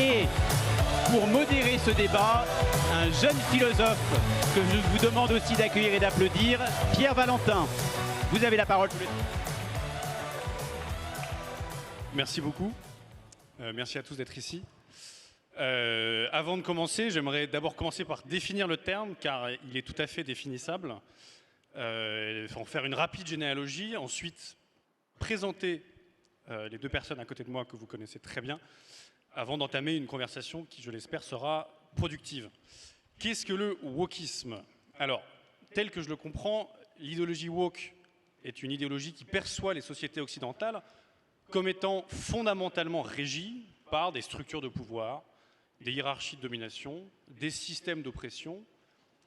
Et pour modérer ce débat, un jeune philosophe que je vous demande aussi d'accueillir et d'applaudir, Pierre Valentin. Vous avez la parole tous les deux. Merci beaucoup. Merci à tous d'être ici. Avant de commencer, j'aimerais d'abord commencer par définir le terme, car il est tout à fait définissable. En faire une rapide généalogie, ensuite présenter les deux personnes à côté de moi que vous connaissez très bien, avant d'entamer une conversation qui, je l'espère, sera productive. Qu'est-ce que le wokisme? Alors, tel que je le comprends, l'idéologie woke est une idéologie qui perçoit les sociétés occidentales comme étant fondamentalement régies par des structures de pouvoir, des hiérarchies de domination, des systèmes d'oppression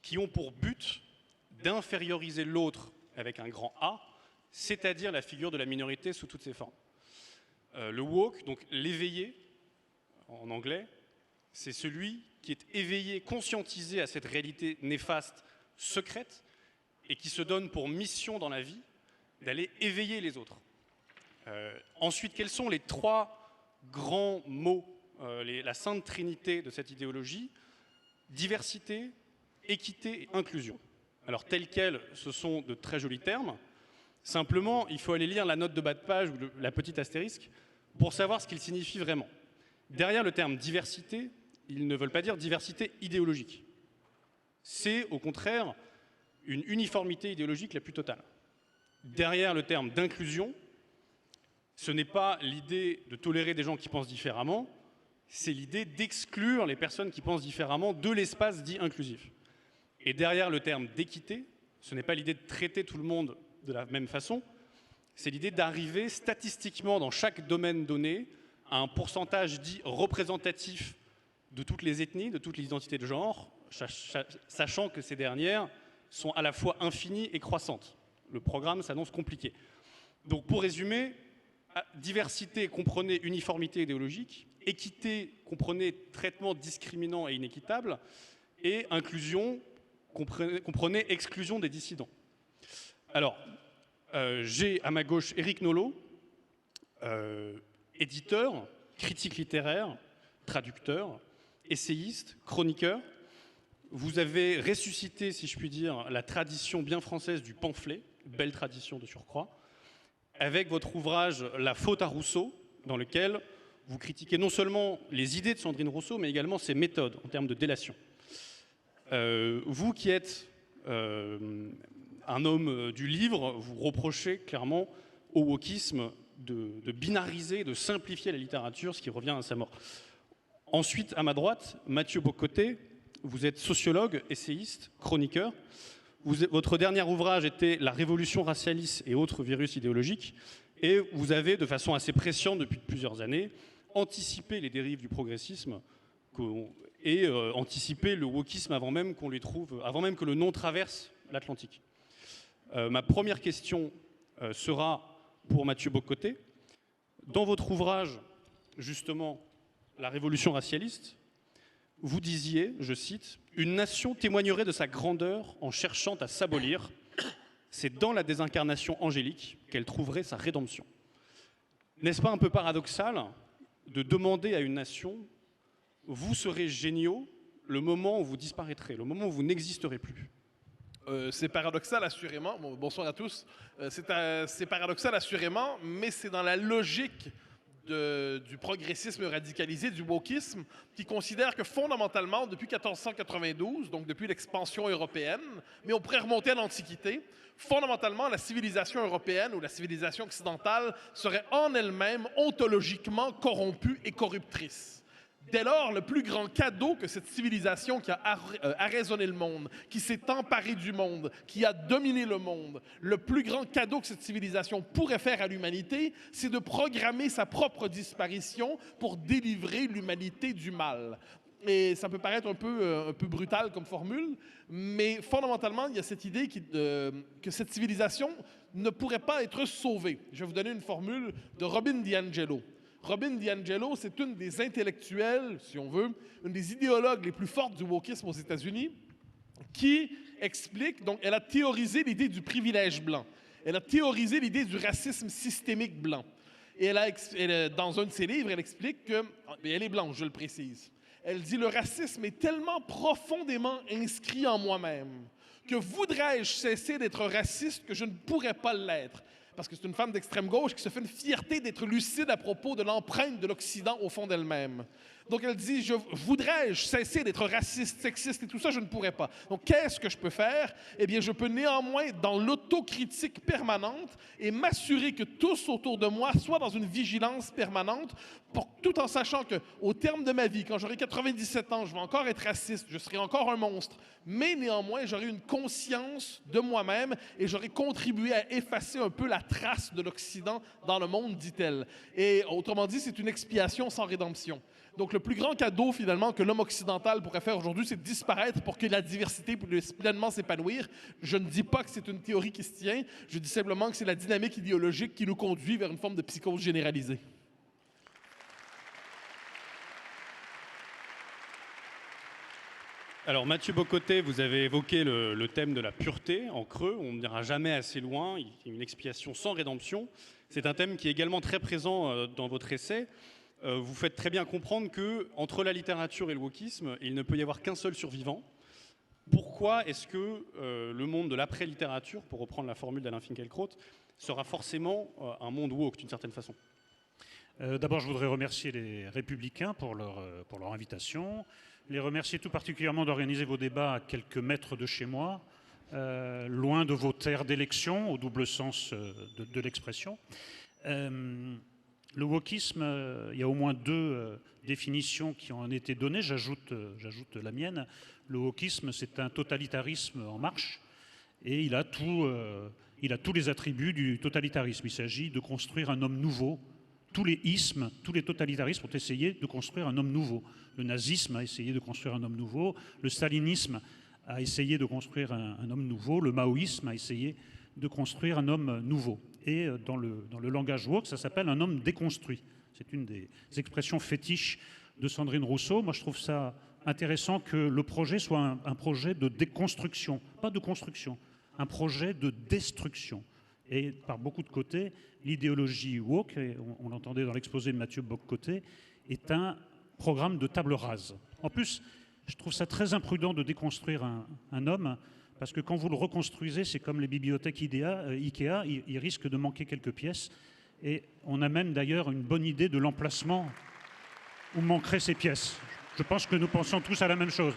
qui ont pour but d'inférioriser l'autre avec un grand A, c'est-à-dire la figure de la minorité sous toutes ses formes. Le woke, donc l'éveillé en anglais, c'est celui qui est éveillé, conscientisé à cette réalité néfaste, secrète, et qui se donne pour mission dans la vie d'aller éveiller les autres. Ensuite, quels sont les trois grands mots, la sainte trinité de cette idéologie? Diversité, équité et inclusion. Alors, tels quels, ce sont de très jolis termes. Simplement, il faut aller lire la note de bas de page ou la petite astérisque pour savoir ce qu'ils signifient vraiment. Derrière le terme diversité, ils ne veulent pas dire diversité idéologique. C'est, au contraire, une uniformité idéologique la plus totale. Derrière le terme d'inclusion, ce n'est pas l'idée de tolérer des gens qui pensent différemment, c'est l'idée d'exclure les personnes qui pensent différemment de l'espace dit inclusif. Et derrière le terme d'équité, ce n'est pas l'idée de traiter tout le monde de la même façon, c'est l'idée d'arriver statistiquement dans chaque domaine donné à un pourcentage dit représentatif de toutes les ethnies, de toutes les identités de genre, sachant que ces dernières sont à la fois infinies et croissantes. Le programme s'annonce compliqué. Donc pour résumer, diversité, comprenez uniformité idéologique, équité, comprenez traitement discriminant et inéquitable, et inclusion, comprenez exclusion des dissidents. Alors, j'ai à ma gauche Éric Nolot, éditeur, critique littéraire, traducteur, essayiste, chroniqueur. Vous avez ressuscité, si je puis dire, la tradition bien française du pamphlet, belle tradition de surcroît, avec votre ouvrage « La faute à Rousseau », dans lequel vous critiquez non seulement les idées de Sandrine Rousseau, mais également ses méthodes en termes de délation. Vous qui êtes un homme du livre, vous reprochez clairement au wokisme de binariser, de simplifier la littérature, ce qui revient à sa mort. Ensuite, à ma droite, Mathieu Bock-Côté, vous êtes sociologue, essayiste, chroniqueur. Votre dernier ouvrage était « La révolution racialiste et autres virus idéologiques » et vous avez, de façon assez presciente depuis plusieurs années, anticipé les dérives du progressisme et anticipé le wokisme avant même qu'on lui trouve, avant même que le nom traverse l'Atlantique. Ma première question sera pour Mathieu Bock-Côté. Dans votre ouvrage, justement, « La révolution racialiste », vous disiez, je cite, « Une nation témoignerait de sa grandeur en cherchant à s'abolir. C'est dans la désincarnation angélique qu'elle trouverait sa rédemption. » N'est-ce pas un peu paradoxal de demander à une nation « Vous serez géniaux le moment où vous disparaîtrez, le moment où vous n'existerez plus ». C'est paradoxal, assurément. Bon, bonsoir à tous. C'est paradoxal, assurément, mais c'est dans la logique du progressisme radicalisé, du wokisme, qui considère que fondamentalement, depuis 1492, donc depuis l'expansion européenne, mais on pourrait remonter à l'Antiquité, fondamentalement, la civilisation européenne ou la civilisation occidentale serait en elle-même ontologiquement corrompue et corruptrice. Dès lors, le plus grand cadeau que cette civilisation qui a arraisonné le monde, qui s'est emparée du monde, qui a dominé le monde, le plus grand cadeau que cette civilisation pourrait faire à l'humanité, c'est de programmer sa propre disparition pour délivrer l'humanité du mal. Et ça peut paraître un peu brutal comme formule, mais fondamentalement, il y a cette idée que cette civilisation ne pourrait pas être sauvée. Je vais vous donner une formule de Robin DiAngelo. Robin DiAngelo, c'est une des intellectuels, si on veut, une des idéologues les plus fortes du wokisme aux États-Unis, qui explique, donc elle a théorisé l'idée du privilège blanc. Elle a théorisé l'idée du racisme systémique blanc. Et dans un de ses livres, elle explique que, et elle est blanche, je le précise, elle dit « Le racisme est tellement profondément inscrit en moi-même que voudrais-je cesser d'être raciste que je ne pourrais pas l'être. » Parce que c'est une femme d'extrême gauche qui se fait une fierté d'être lucide à propos de l'empreinte de l'Occident au fond d'elle-même. Donc elle dit, voudrais-je cesser d'être raciste, sexiste et tout ça, je ne pourrais pas. Donc qu'est-ce que je peux faire? Eh bien, je peux néanmoins, dans l'autocritique permanente, et m'assurer que tous autour de moi soient dans une vigilance permanente, tout en sachant qu'au terme de ma vie, quand j'aurai 97 ans, je vais encore être raciste, je serai encore un monstre, mais néanmoins, j'aurai une conscience de moi-même et j'aurai contribué à effacer un peu la trace de l'Occident dans le monde, dit-elle. Et autrement dit, c'est une expiation sans rédemption. Donc, le plus grand cadeau, finalement, que l'homme occidental pourrait faire aujourd'hui, c'est de disparaître pour que la diversité puisse pleinement s'épanouir. Je ne dis pas que c'est une théorie qui se tient, je dis simplement que c'est la dynamique idéologique qui nous conduit vers une forme de psychose généralisée. Alors Mathieu Bock-Côté, vous avez évoqué le thème de la pureté en creux. On n'ira jamais assez loin, il y a une expiation sans rédemption. C'est un thème qui est également très présent dans votre essai. Vous faites très bien comprendre qu'entre la littérature et le wokisme, il ne peut y avoir qu'un seul survivant. Pourquoi est-ce que le monde de l'après-littérature, pour reprendre la formule d'Alain Finkielkraut, sera forcément un monde woke d'une certaine façon? D'abord, je voudrais remercier les Républicains pour leur invitation, les remercier tout particulièrement d'organiser vos débats à quelques mètres de chez moi, loin de vos terres d'élection, au double sens de l'expression. Le wokisme, il y a au moins deux définitions qui ont été données, j'ajoute la mienne. Le wokisme, c'est un totalitarisme en marche et il a tous les attributs du totalitarisme. Il s'agit de construire un homme nouveau. Tous les ismes, tous les totalitarismes ont essayé de construire un homme nouveau. Le nazisme a essayé de construire un homme nouveau, le stalinisme a essayé de construire un homme nouveau, le maoïsme a essayé de construire un homme nouveau. Et dans le langage woke, ça s'appelle un homme déconstruit. C'est une des expressions fétiches de Sandrine Rousseau. Moi, je trouve ça intéressant que le projet soit un projet de déconstruction, pas de construction, un projet de destruction. Et par beaucoup de côtés, l'idéologie woke, et on l'entendait dans l'exposé de Mathieu Bock-Côté, est un programme de table rase. En plus, je trouve ça très imprudent de déconstruire un homme, parce que quand vous le reconstruisez, c'est comme les bibliothèques Ikea, il risque de manquer quelques pièces. Et on a même d'ailleurs une bonne idée de l'emplacement où manqueraient ces pièces. Je pense que nous pensons tous à la même chose.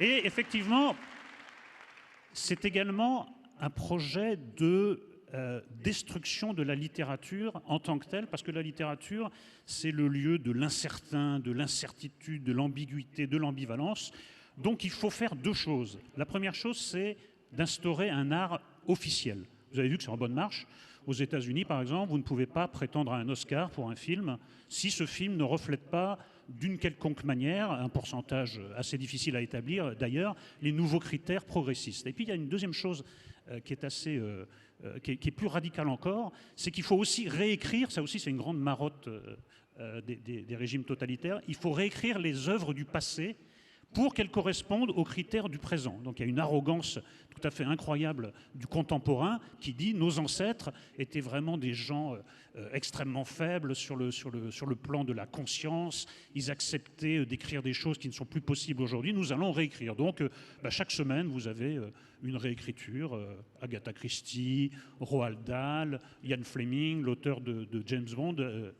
Et effectivement, c'est également un projet de destruction de la littérature en tant que telle, parce que la littérature, c'est le lieu de l'incertain, de l'incertitude, de l'ambiguïté, de l'ambivalence. Donc il faut faire deux choses. La première chose, c'est d'instaurer un art officiel. Vous avez vu que c'est en bonne marche. Aux États-Unis, par exemple, vous ne pouvez pas prétendre à un Oscar pour un film si ce film ne reflète pas d'une quelconque manière, un pourcentage assez difficile à établir d'ailleurs, les nouveaux critères progressistes. Et puis il y a une deuxième chose qui est plus radicale encore, c'est qu'il faut aussi réécrire, ça aussi c'est une grande marotte des régimes totalitaires, il faut réécrire les œuvres du passé pour qu'elles correspondent aux critères du présent. Donc il y a une arrogance tout à fait incroyable du contemporain qui dit nos ancêtres étaient vraiment des gens extrêmement faibles sur le plan de la conscience, ils acceptaient d'écrire des choses qui ne sont plus possibles aujourd'hui, nous allons réécrire. Donc chaque semaine vous avez une réécriture, Agatha Christie, Roald Dahl, Ian Fleming, l'auteur de James Bond,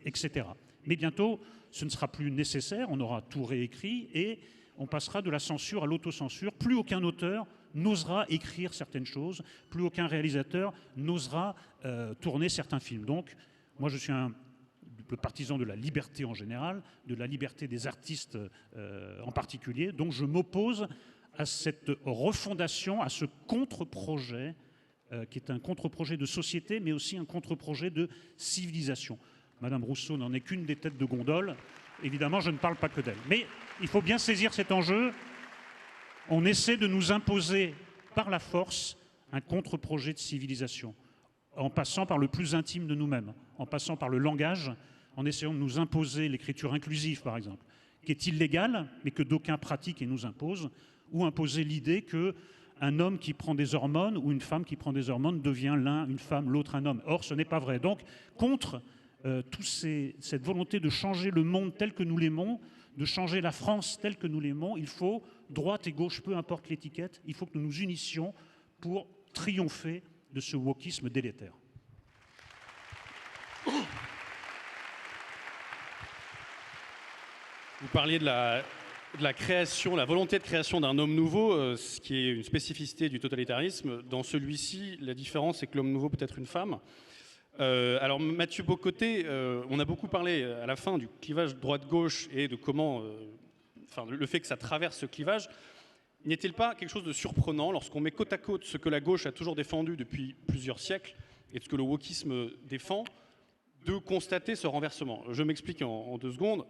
etc. Mais bientôt ce ne sera plus nécessaire, on aura tout réécrit et on passera de la censure à l'autocensure. Plus aucun auteur n'osera écrire certaines choses, plus aucun réalisateur n'osera tourner certains films. Donc, moi, je suis le partisan de la liberté en général, de la liberté des artistes en particulier. Donc, je m'oppose à cette refondation, à ce contre-projet, qui est un contre-projet de société, mais aussi un contre-projet de civilisation. Madame Rousseau n'en est qu'une des têtes de gondole. Évidemment, je ne parle pas que d'elle. Mais il faut bien saisir cet enjeu. On essaie de nous imposer par la force un contre-projet de civilisation, en passant par le plus intime de nous-mêmes, en passant par le langage, en essayant de nous imposer l'écriture inclusive, par exemple, qui est illégale, mais que d'aucuns pratiquent et nous imposent, ou imposer l'idée qu'un homme qui prend des hormones ou une femme qui prend des hormones devient l'un une femme, l'autre un homme. Or, ce n'est pas vrai. Donc, contre cette volonté de changer le monde tel que nous l'aimons, de changer la France telle que nous l'aimons, il faut, droite et gauche, peu importe l'étiquette, il faut que nous nous unissions pour triompher de ce wokisme délétère. Vous parliez de la création, la volonté de création d'un homme nouveau, ce qui est une spécificité du totalitarisme. Dans celui-ci, la différence, c'est que l'homme nouveau peut être une femme. Alors Mathieu Bocoté, on a beaucoup parlé à la fin du clivage droite-gauche et de comment, le fait que ça traverse ce clivage, n'est-il pas quelque chose de surprenant lorsqu'on met côte à côte ce que la gauche a toujours défendu depuis plusieurs siècles et ce que le wokisme défend, de constater ce renversement? Je m'explique en 2 secondes.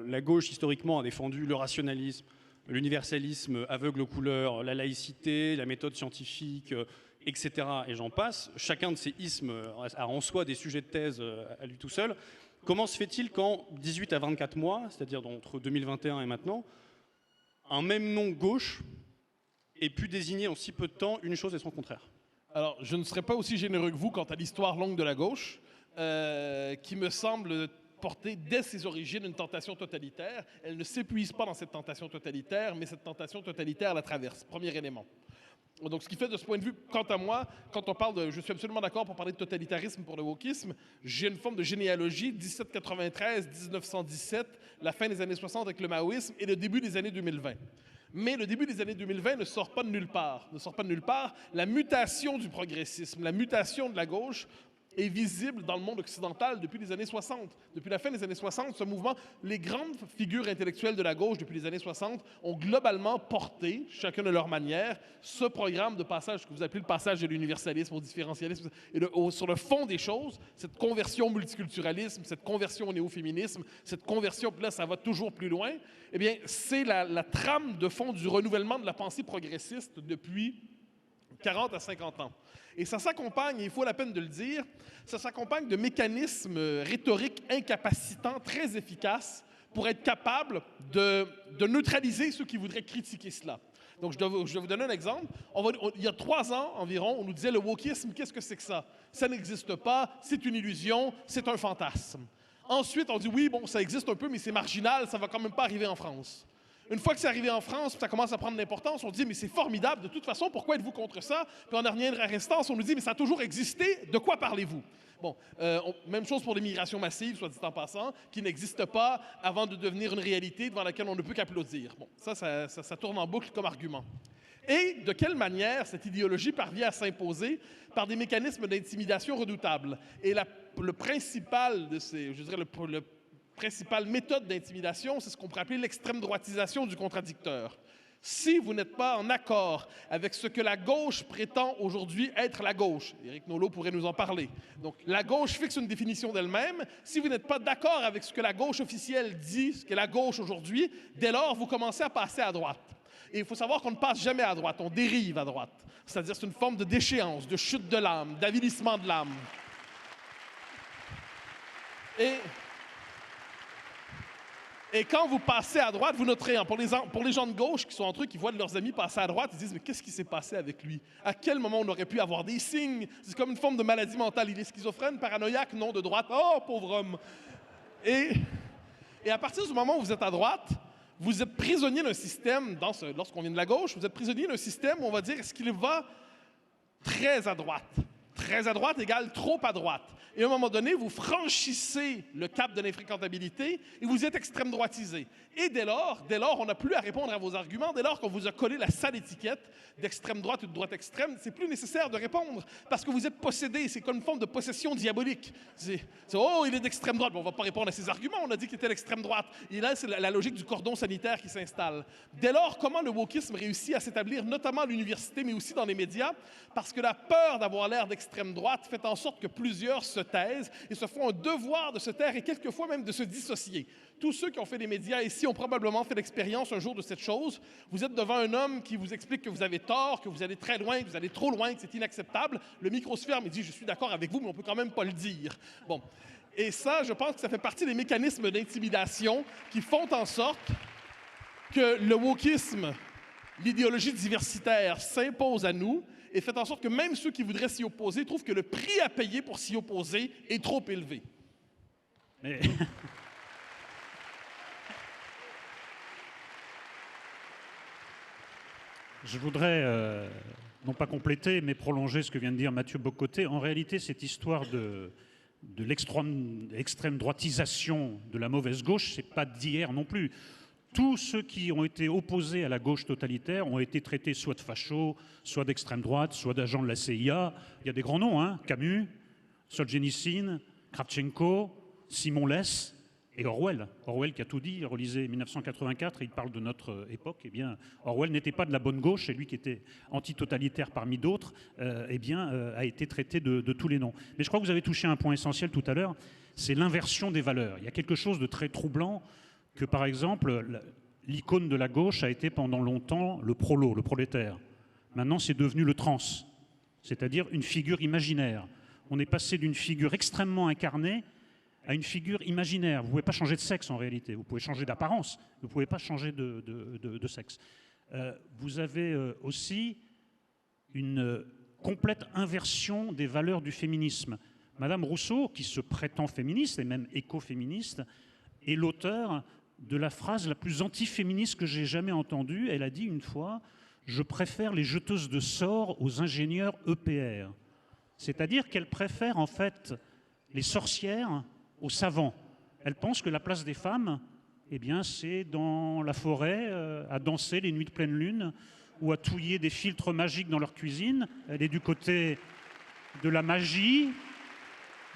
La gauche, historiquement, a défendu le rationalisme, l'universalisme aveugle aux couleurs, la laïcité, la méthode scientifique, etc. Et j'en passe. Chacun de ces ismes a en soi des sujets de thèse à lui tout seul. Comment se fait-il qu'en 18 à 24 mois, c'est-à-dire entre 2021 et maintenant, un même nom gauche ait pu désigner en si peu de temps une chose et son contraire? Alors, je ne serais pas aussi généreux que vous quant à l'histoire longue de la gauche, qui me semble porter dès ses origines une tentation totalitaire. Elle ne s'épuise pas dans cette tentation totalitaire, mais cette tentation totalitaire la traverse. Premier élément. Donc, ce qui fait de ce point de vue, quant à moi, quand on parle de... Je suis absolument d'accord pour parler de totalitarisme pour le wokisme. J'ai une forme de généalogie, 1793, 1917, la fin des années 60 avec le maoïsme et le début des années 2020. Mais le début des années 2020 ne sort pas de nulle part. Ne sort pas de nulle part. La mutation du progressisme, la mutation de la gauche est visible dans le monde occidental depuis les années 60. Depuis la fin des années 60, ce mouvement, les grandes figures intellectuelles de la gauche depuis les années 60 ont globalement porté, chacun de leur manière, ce programme de passage, que vous appelez le passage de l'universalisme au différentialisme, et sur le fond des choses, cette conversion au multiculturalisme, cette conversion au néo-féminisme, cette conversion, là ça va toujours plus loin, eh bien c'est la trame de fond du renouvellement de la pensée progressiste depuis 40 à 50 ans. Et ça s'accompagne, il faut la peine de le dire, ça s'accompagne de mécanismes rhétoriques incapacitants, très efficaces, pour être capable de neutraliser ceux qui voudraient critiquer cela. Donc, je vais vous donner un exemple. Il y a 3 ans environ, on nous disait le wokisme, qu'est-ce que c'est que ça? Ça n'existe pas, c'est une illusion, c'est un fantasme. Ensuite, on dit oui, bon, ça existe un peu, mais c'est marginal, ça ne va quand même pas arriver en France. Une fois que c'est arrivé en France, ça commence à prendre de l'importance, on dit mais c'est formidable, de toute façon, pourquoi êtes-vous contre ça? Puis en dernière instance, on nous dit mais ça a toujours existé, de quoi parlez-vous? Bon, même chose pour l'immigration massive, soit dit en passant, qui n'existe pas avant de devenir une réalité devant laquelle on ne peut qu'applaudir. Bon, ça tourne en boucle comme argument. Et de quelle manière cette idéologie parvient à s'imposer? Par des mécanismes d'intimidation redoutables. Et le principal de ces, je dirais le principale méthode d'intimidation, c'est ce qu'on pourrait appeler l'extrême droitisation du contradicteur. Si vous n'êtes pas en accord avec ce que la gauche prétend aujourd'hui être la gauche, Éric Nolot pourrait nous en parler. Donc, la gauche fixe une définition d'elle-même. Si vous n'êtes pas d'accord avec ce que la gauche officielle dit, ce qu'est la gauche aujourd'hui, dès lors, vous commencez à passer à droite. Et il faut savoir qu'on ne passe jamais à droite, on dérive à droite. C'est-à-dire c'est une forme de déchéance, de chute de l'âme, d'avilissement de l'âme. Et quand vous passez à droite, vous noterez, pour les gens de gauche qui sont entre eux, qui voient leurs amis passer à droite, ils disent « Mais qu'est-ce qui s'est passé avec lui? À quel moment on aurait pu avoir des signes? » C'est comme une forme de maladie mentale. Il est schizophrène, paranoïaque, non, de droite. Oh, pauvre homme! Et à partir du moment où vous êtes à droite, vous êtes prisonnier d'un système, lorsqu'on vient de la gauche, vous êtes prisonnier d'un système où on va dire « Est-ce qu'il va très à droite? » Très à droite égale trop à droite. Et à un moment donné, vous franchissez le cap de l'infréquentabilité et vous êtes extrême droitisé. Et dès lors, on n'a plus à répondre à vos arguments. Dès lors qu'on vous a collé la sale étiquette d'extrême droite ou de droite extrême, c'est plus nécessaire de répondre parce que vous êtes possédé. C'est comme une forme de possession diabolique. Oh, il est d'extrême droite. Bon, on ne va pas répondre à ses arguments. On a dit qu'il était d'extrême droite. Et là, c'est la logique du cordon sanitaire qui s'installe. Dès lors, comment le wokisme réussit à s'établir, notamment à l'université, mais aussi dans les médias? Parce que la peur d'avoir l'air d'extrême droite fait en sorte que plusieurs se taisent et se font un devoir de se taire et quelquefois même de se dissocier. Tous ceux qui ont fait des médias ici ont probablement fait l'expérience un jour de cette chose. Vous êtes devant un homme qui vous explique que vous avez tort, que vous allez très loin, que vous allez trop loin, que c'est inacceptable. Le micro se ferme et dit « Je suis d'accord avec vous, mais on peut quand même pas le dire. » Bon. Et ça, je pense que ça fait partie des mécanismes d'intimidation qui font en sorte que le wokisme, l'idéologie diversitaire, s'impose à nous et fait en sorte que même ceux qui voudraient s'y opposer trouvent que le prix à payer pour s'y opposer est trop élevé. Et je voudrais, non pas compléter, mais prolonger ce que vient de dire Mathieu Bocoté. En réalité, cette histoire de l'extrême droitisation de la mauvaise gauche, c'est pas d'hier non plus. Tous ceux qui ont été opposés à la gauche totalitaire ont été traités soit de fachos, soit d'extrême droite, soit d'agents de la CIA. Il y a des grands noms, hein, Camus, Solzhenitsyn, Kravchenko, Simon Less et Orwell. Orwell qui a tout dit, relisez 1984, il parle de notre époque. Eh bien, Orwell n'était pas de la bonne gauche, et lui qui était antitotalitaire parmi d'autres, a été traité de tous les noms. Mais je crois que vous avez touché un point essentiel tout à l'heure, c'est l'inversion des valeurs. Il y a quelque chose de très troublant que, par exemple, l'icône de la gauche a été pendant longtemps le prolo, le prolétaire. Maintenant, c'est devenu le trans, c'est-à-dire une figure imaginaire. On est passé d'une figure extrêmement incarnée à une figure imaginaire. Vous ne pouvez pas changer de sexe en réalité, vous pouvez changer d'apparence, vous ne pouvez pas changer de sexe. Vous avez aussi une complète inversion des valeurs du féminisme. Madame Rousseau, qui se prétend féministe et même écoféministe, est l'auteur de la phrase la plus antiféministe que j'ai jamais entendue. Elle a dit une fois « Je préfère les jeteuses de sorts aux ingénieurs EPR ». C'est-à-dire qu'elle préfère en fait les sorcières aux savants. Elle pense que la place des femmes, eh bien, c'est dans la forêt, à danser les nuits de pleine lune ou à touiller des filtres magiques dans leur cuisine. Elle est du côté de la magie,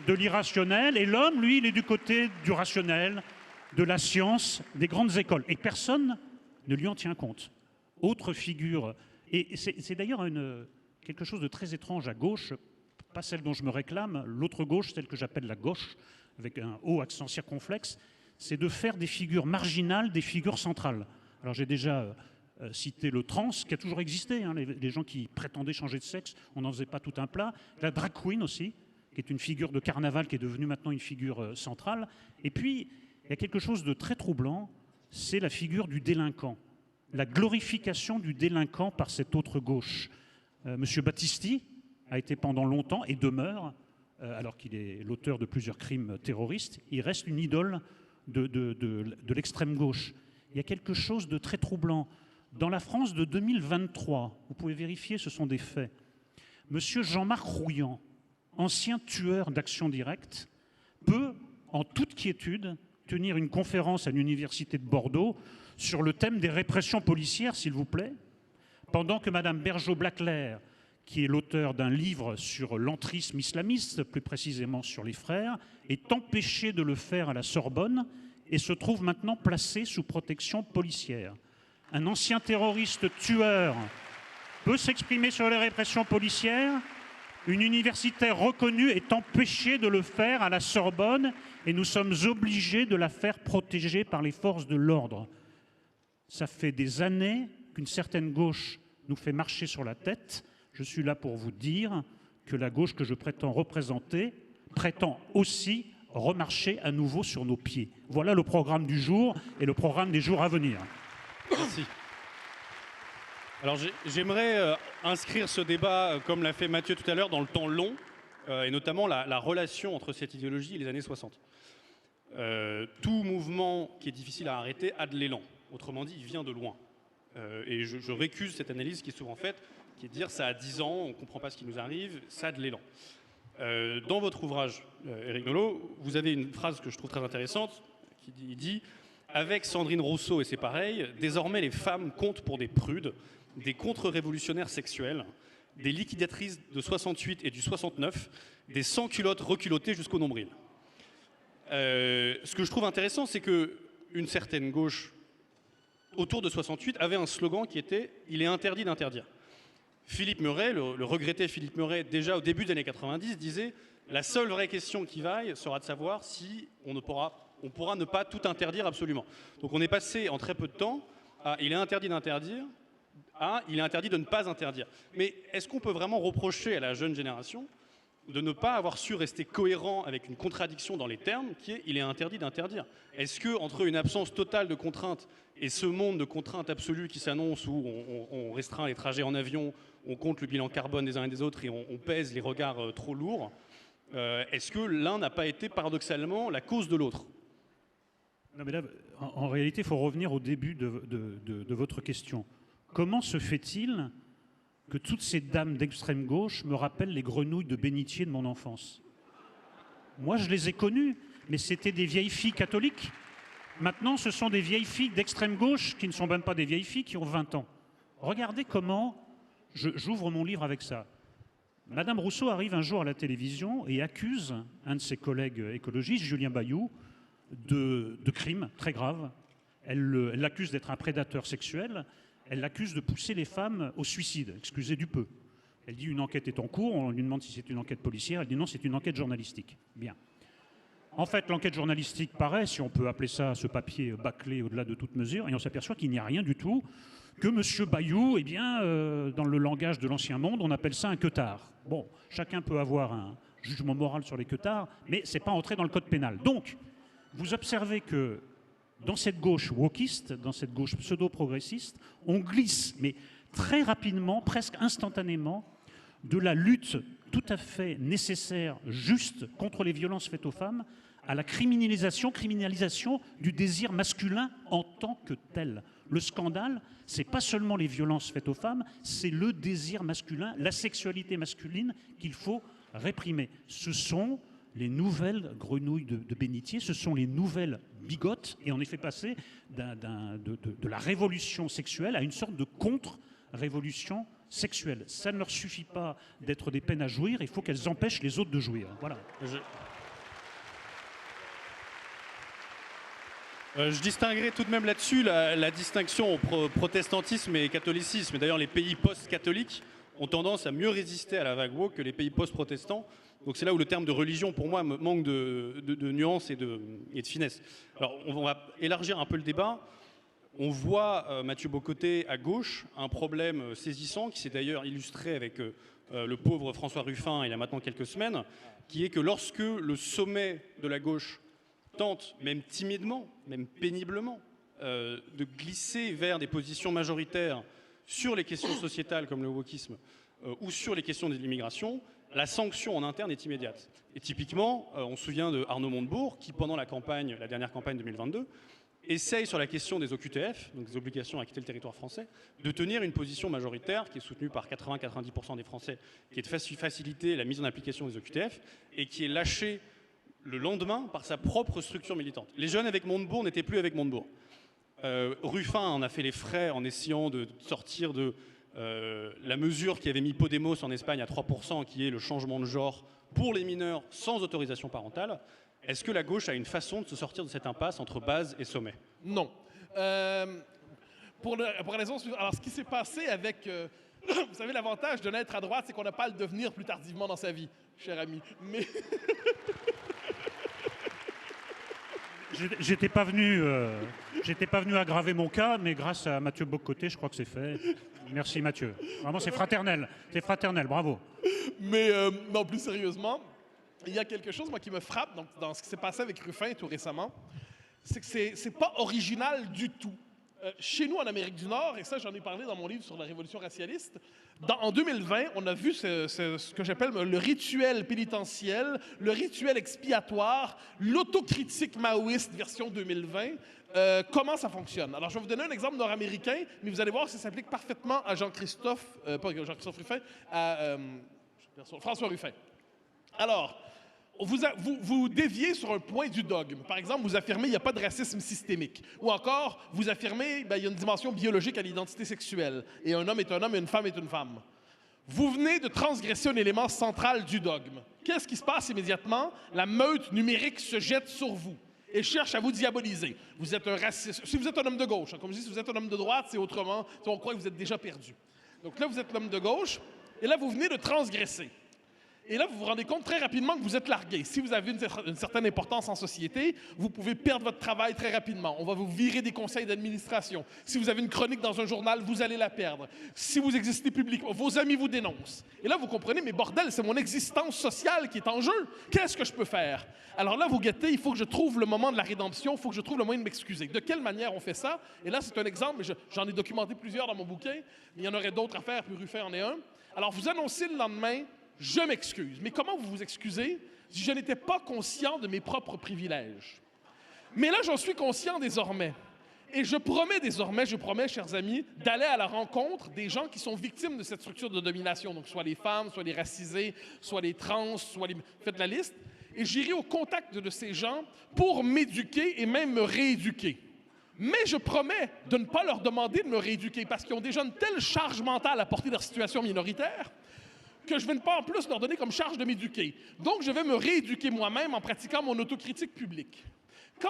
de l'irrationnel, et l'homme, lui, il est du côté du rationnel, de la science, des grandes écoles. Et personne ne lui en tient compte. Autre figure, et c'est d'ailleurs quelque chose de très étrange à gauche, pas celle dont je me réclame, l'autre gauche, celle que j'appelle la gauche, avec un haut accent circonflexe, c'est de faire des figures marginales des figures centrales. Alors j'ai déjà cité le trans, qui a toujours existé, hein, les gens qui prétendaient changer de sexe, on n'en faisait pas tout un plat. La drag queen aussi, qui est une figure de carnaval qui est devenue maintenant une figure centrale. Et puis, il y a quelque chose de très troublant, c'est la figure du délinquant, la glorification du délinquant par cette autre gauche. Monsieur Battisti a été pendant longtemps et demeure, alors qu'il est l'auteur de plusieurs crimes terroristes, il reste une idole de l'extrême gauche. Il y a quelque chose de très troublant. Dans la France de 2023, vous pouvez vérifier, ce sont des faits, monsieur Jean-Marc Rouillant, ancien tueur d'Action Directe, peut, en toute quiétude, tenir une conférence à l'université de Bordeaux sur le thème des répressions policières, s'il vous plaît, pendant que madame Bergeau-Blaclair, qui est l'auteur d'un livre sur l'entrisme islamiste, plus précisément sur les frères, est empêché de le faire à la Sorbonne et se trouve maintenant placé sous protection policière. Un ancien terroriste tueur peut s'exprimer sur les répressions policières. Une universitaire reconnue est empêchée de le faire à la Sorbonne et nous sommes obligés de la faire protéger par les forces de l'ordre. Ça fait des années qu'une certaine gauche nous fait marcher sur la tête. Je suis là pour vous dire que la gauche que je prétends représenter prétend aussi remarcher à nouveau sur nos pieds. Voilà le programme du jour et le programme des jours à venir. Merci. Alors j'aimerais inscrire ce débat, comme l'a fait Mathieu tout à l'heure, dans le temps long, et notamment la relation entre cette idéologie et les années 60. Tout mouvement qui est difficile à arrêter a de l'élan. Autrement dit, il vient de loin. Et je récuse cette analyse qui est souvent faite, qui est de dire ça a 10 ans, on ne comprend pas ce qui nous arrive, ça a de l'élan. Dans votre ouvrage, Éric Nolot, vous avez une phrase que je trouve très intéressante, qui dit « Avec Sandrine Rousseau et c'est pareil, désormais les femmes comptent pour des prudes, des contre-révolutionnaires sexuels, des liquidatrices de 68 et du 69, des sans-culottes reculottées jusqu'au nombril. » Ce que je trouve intéressant, c'est qu'une certaine gauche, autour de 68, avait un slogan qui était « Il est interdit d'interdire ». Philippe Meuret, le regretté Philippe Meuret, déjà au début des années 90, disait « La seule vraie question qui vaille sera de savoir si on pourra ne pas tout interdire absolument. » Donc on est passé en très peu de temps à « Il est interdit d'interdire » à « Il est interdit de ne pas interdire ». Mais est-ce qu'on peut vraiment reprocher à la jeune génération de ne pas avoir su rester cohérent avec une contradiction dans les termes qui est « Il est interdit d'interdire ». Est-ce qu'entre une absence totale de contraintes et ce monde de contraintes absolues qui s'annonce où on restreint les trajets en avion, on compte le bilan carbone des uns et des autres et on pèse les regards trop lourds, Est-ce que l'un n'a pas été paradoxalement la cause de l'autre? Non, mais là, en réalité, il faut revenir au début de votre question. Comment se fait-il que toutes ces dames d'extrême gauche me rappellent les grenouilles de bénitier de mon enfance? Moi, je les ai connues, mais c'était des vieilles filles catholiques. Maintenant, ce sont des vieilles filles d'extrême gauche qui ne sont même pas des vieilles filles, qui ont 20 ans. Regardez comment j'ouvre mon livre avec ça. Madame Rousseau arrive un jour à la télévision et accuse un de ses collègues écologistes, Julien Bayou, de crimes très graves. Elle l'accuse d'être un prédateur sexuel. Elle l'accuse de pousser les femmes au suicide, excusez du peu. Elle dit une enquête est en cours, on lui demande si c'est une enquête policière, elle dit non, c'est une enquête journalistique. Bien. En fait, l'enquête journalistique paraît, si on peut appeler ça ce papier bâclé au-delà de toute mesure, et on s'aperçoit qu'il n'y a rien du tout, que M. Bayou, eh bien, dans le langage de l'ancien monde, on appelle ça un queutard. Bon, chacun peut avoir un jugement moral sur les queutards, mais ce n'est pas entré dans le code pénal. Donc, vous observez que dans cette gauche wokiste, dans cette gauche pseudo-progressiste, on glisse, mais très rapidement, presque instantanément, de la lutte tout à fait nécessaire, juste, contre les violences faites aux femmes, à la criminalisation du désir masculin en tant que tel. Le scandale, c'est pas seulement les violences faites aux femmes, c'est le désir masculin, la sexualité masculine qu'il faut réprimer. Ce sont les nouvelles grenouilles de bénitier, ce sont les nouvelles bigotes, et on est fait passer de la révolution sexuelle à une sorte de contre-révolution sexuelle. Ça ne leur suffit pas d'être des peines à jouir, il faut qu'elles empêchent les autres de jouir. Voilà. Je distinguerai tout de même là-dessus la distinction entre protestantisme et catholicisme. D'ailleurs, les pays post-catholiques ont tendance à mieux résister à la vague woke que les pays post-protestants. Donc c'est là où le terme de religion, pour moi, manque de nuances et de finesse. Alors, on va élargir un peu le débat. On voit, Mathieu Bocoté, à gauche, un problème saisissant qui s'est d'ailleurs illustré avec le pauvre François Ruffin il y a maintenant quelques semaines, qui est que lorsque le sommet de la gauche tente, même timidement, même péniblement, de glisser vers des positions majoritaires sur les questions sociétales comme le wokisme ou sur les questions de l'immigration, la sanction en interne est immédiate. Et typiquement, on se souvient de Arnaud Montebourg qui, pendant la dernière campagne 2022, essaye sur la question des OQTF, donc des obligations à quitter le territoire français, de tenir une position majoritaire qui est soutenue par 80-90% des Français, qui est de faciliter la mise en application des OQTF et qui est lâchée le lendemain par sa propre structure militante. Les jeunes avec Montebourg n'étaient plus avec Montebourg. Ruffin en a fait les frais en essayant de sortir de la mesure qui avait mis Podemos en Espagne à 3%, qui est le changement de genre pour les mineurs sans autorisation parentale. Est-ce que la gauche a une façon de se sortir de cette impasse entre base et sommet? Non. Pour la raison suivante. Alors, ce qui s'est passé avec... vous savez, l'avantage de naître à droite, c'est qu'on n'a pas à le devenir plus tardivement dans sa vie, cher ami. Mais... J'étais pas venu aggraver mon cas, mais grâce à Mathieu Bocoté, je crois que c'est fait. Merci Mathieu. Vraiment, c'est fraternel. C'est fraternel, bravo. Mais non, plus sérieusement, il y a quelque chose moi, qui me frappe dans ce qui s'est passé avec Ruffin tout récemment, c'est que c'est pas original du tout. Chez nous, en Amérique du Nord, et ça j'en ai parlé dans mon livre sur la révolution racialiste, en 2020, on a vu ce que j'appelle le rituel pénitentiel, le rituel expiatoire, l'autocritique maoïste version 2020, comment ça fonctionne. Alors je vais vous donner un exemple nord-américain, mais vous allez voir que ça s'applique parfaitement à Jean-Christophe, pas Jean-Christophe Ruffin, à François Ruffin. Alors, vous déviez sur un point du dogme. Par exemple, vous affirmez qu'il n'y a pas de racisme systémique. Ou encore, vous affirmez qu'il y a une dimension biologique à l'identité sexuelle. Et un homme est un homme et une femme est une femme. Vous venez de transgresser un élément central du dogme. Qu'est-ce qui se passe immédiatement? La meute numérique se jette sur vous et cherche à vous diaboliser. Vous êtes un raciste. Si vous êtes un homme de gauche, comme je dis, si vous êtes un homme de droite, c'est autrement. On croit que vous êtes déjà perdu. Donc là, vous êtes l'homme de gauche et là, vous venez de transgresser. Et là, vous vous rendez compte très rapidement que vous êtes largué. Si vous avez une certaine importance en société, vous pouvez perdre votre travail très rapidement. On va vous virer des conseils d'administration. Si vous avez une chronique dans un journal, vous allez la perdre. Si vous existez publiquement, vos amis vous dénoncent. Et là, vous comprenez, mais bordel, c'est mon existence sociale qui est en jeu. Qu'est-ce que je peux faire? Alors là, vous guettez, il faut que je trouve le moment de la rédemption, il faut que je trouve le moyen de m'excuser. De quelle manière on fait ça? Et là, c'est un exemple, mais j'en ai documenté plusieurs dans mon bouquin. Il y en aurait d'autres à faire, puis Ruffin en est un. Alors, vous annoncez le lendemain... Je m'excuse. Mais comment vous vous excusez? si je n'étais pas conscient de mes propres privilèges. Mais là, j'en suis conscient désormais. Et je promets, chers amis, d'aller à la rencontre des gens qui sont victimes de cette structure de domination. Donc, soit les femmes, soit les racisés, soit les trans, soit les... Faites la liste. Et j'irai au contact de ces gens pour m'éduquer et même me rééduquer. Mais je promets de ne pas leur demander de me rééduquer parce qu'ils ont déjà une telle charge mentale à porter de leur situation minoritaire que je ne vais pas en plus leur donner comme charge de m'éduquer. Donc, je vais me rééduquer moi-même en pratiquant mon autocritique publique. Quand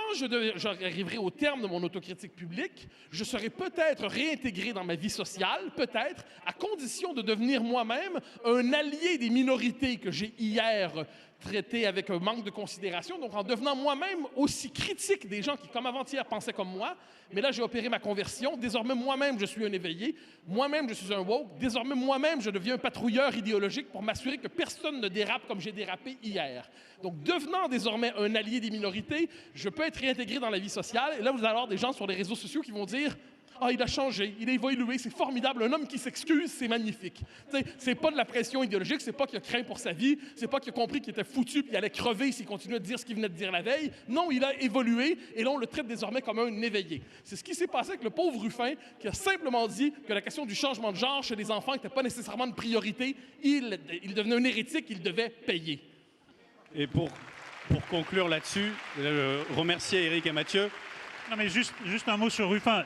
j'arriverai au terme de mon autocritique publique, je serai peut-être réintégré dans ma vie sociale, peut-être, à condition de devenir moi-même un allié des minorités que j'ai hier traitées avec un manque de considération, donc en devenant moi-même aussi critique des gens qui, comme avant-hier, pensaient comme moi. Mais là, j'ai opéré ma conversion. Désormais, moi-même, je suis un éveillé. Moi-même, je suis un woke. Désormais, moi-même, je deviens un patrouilleur idéologique pour m'assurer que personne ne dérape comme j'ai dérapé hier. Donc, devenant désormais un allié des minorités, je peux être réintégré dans la vie sociale. Et là, vous allez avoir des gens sur les réseaux sociaux qui vont dire « Ah, il a changé, il a évolué, c'est formidable, un homme qui s'excuse, c'est magnifique. » C'est pas de la pression idéologique, c'est pas qu'il a craint pour sa vie, c'est pas qu'il a compris qu'il était foutu puis il allait crever s'il continuait de dire ce qu'il venait de dire la veille. Non, il a évolué et là, on le traite désormais comme un éveillé. C'est ce qui s'est passé avec le pauvre Ruffin qui a simplement dit que la question du changement de genre chez les enfants n'était pas nécessairement une priorité. Il devenait un hérétique, il devait payer. Et pour conclure là-dessus, remercier Éric et Mathieu. Non, mais juste un mot sur Ruffin.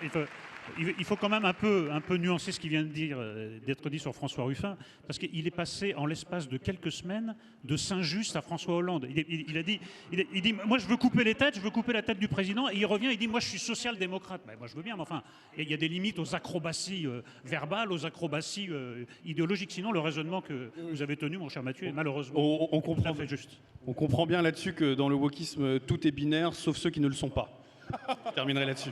Il faut quand même un peu nuancer ce qui vient d'être dit sur François Ruffin, parce qu'il est passé en l'espace de quelques semaines de Saint-Just à François Hollande. Il dit moi je veux couper les têtes, je veux couper la tête du président, et il revient, il dit moi je suis social-démocrate. Ben, moi je veux bien, mais enfin, il y a des limites aux acrobaties verbales, aux acrobaties idéologiques. Sinon le raisonnement que vous avez tenu, mon cher Mathieu, est malheureusement On comprend, tout à fait juste. On comprend bien là-dessus que dans le wokisme, tout est binaire, sauf ceux qui ne le sont pas. Je terminerai là-dessus.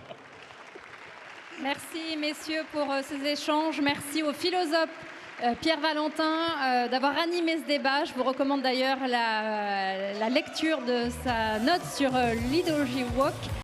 Merci, messieurs, pour ces échanges. Merci au philosophe Pierre Valentin d'avoir animé ce débat. Je vous recommande d'ailleurs la lecture de sa note sur l'idéologie woke.